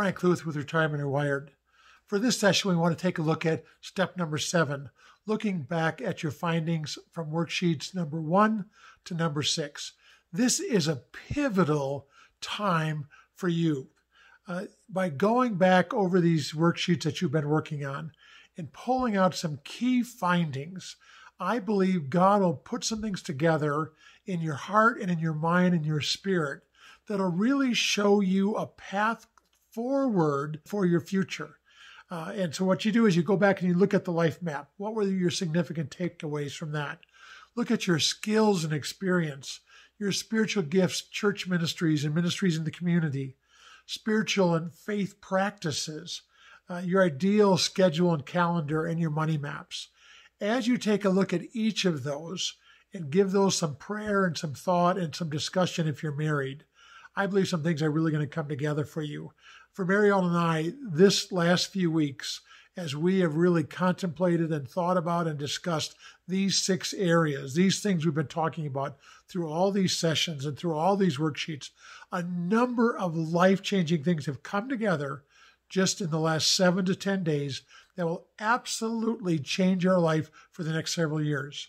Brian Kluth with Retirement Rewired. For this session, we want to take a look at step number 7, looking back at your findings from worksheets number 1 to number 6. This is a pivotal time for you. By going back over these worksheets that you've been working on and pulling out some key findings, I believe God will put some things together in your heart and in your mind and your spirit that'll really show you a path forward for your future. And so what you do is you go back and you look at the life map. What were your significant takeaways from that? Look at your skills and experience, your spiritual gifts, church ministries and ministries in the community, spiritual and faith practices, your ideal schedule and calendar, and your money maps. As you take a look at each of those and give those some prayer and some thought and some discussion if you're married, I believe some things are really going to come together for you. For Marielle and I, this last few weeks, as we have really contemplated and thought about and discussed these 6 areas, these things we've been talking about through all these sessions and through all these worksheets, a number of life-changing things have come together just in the last 7 to 10 days that will absolutely change our life for the next several years.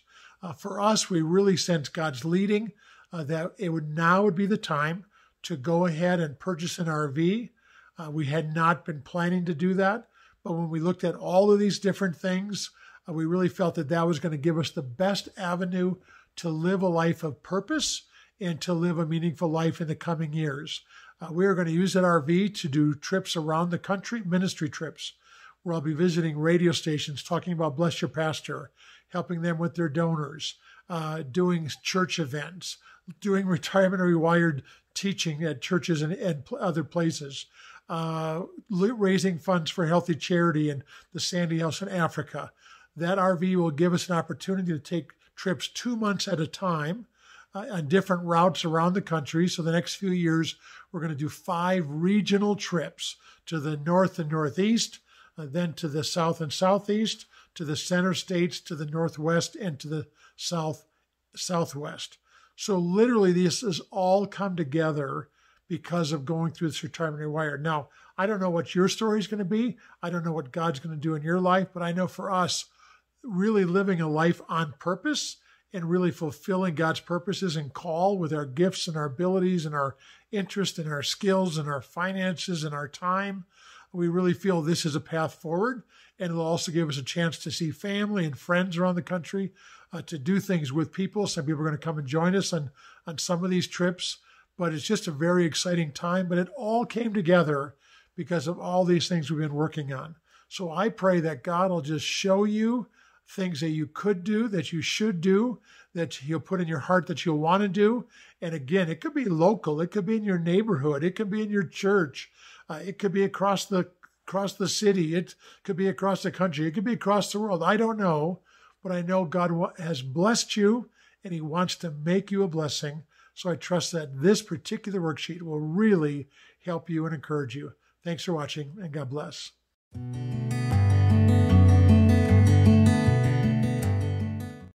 For us, we really sense God's leading, that it would be the time to go ahead and purchase an RV. We had not been planning to do that, but when we looked at all of these different things, we really felt that that was going to give us the best avenue to live a life of purpose and to live a meaningful life in the coming years. We are going to use that RV to do trips around the country, ministry trips, where I'll be visiting radio stations, talking about Bless Your Pastor, helping them with their donors, doing church events, doing Retirement Rewired teaching at churches and other places, raising funds for healthy charity in the Sandy House in Africa. That RV will give us an opportunity to take trips 2 months at a time on different routes around the country. So the next few years, we're going to do 5 regional trips to the north and northeast, then to the south and southeast, to the center states, to the northwest, and to the southwest. So literally, this has all come together because of going through this Retirement Rewired. Now, I don't know what your story is going to be. I don't know what God's going to do in your life, but I know for us, really living a life on purpose and really fulfilling God's purposes and call with our gifts and our abilities and our interest and our skills and our finances and our time, we really feel this is a path forward. And it'll also give us a chance to see family and friends around the country, to do things with people. Some people are going to come and join us on some of these trips, but it's just a very exciting time. But it all came together because of all these things we've been working on. So I pray that God will just show you things that you could do, that you should do, that He'll put in your heart that you'll want to do. And again, it could be local. It could be in your neighborhood. It could be in your church. It could be across the city. It could be across the country. It could be across the world. I don't know, but I know God has blessed you and He wants to make you a blessing. So I trust that this particular worksheet will really help you and encourage you. Thanks for watching, and God bless.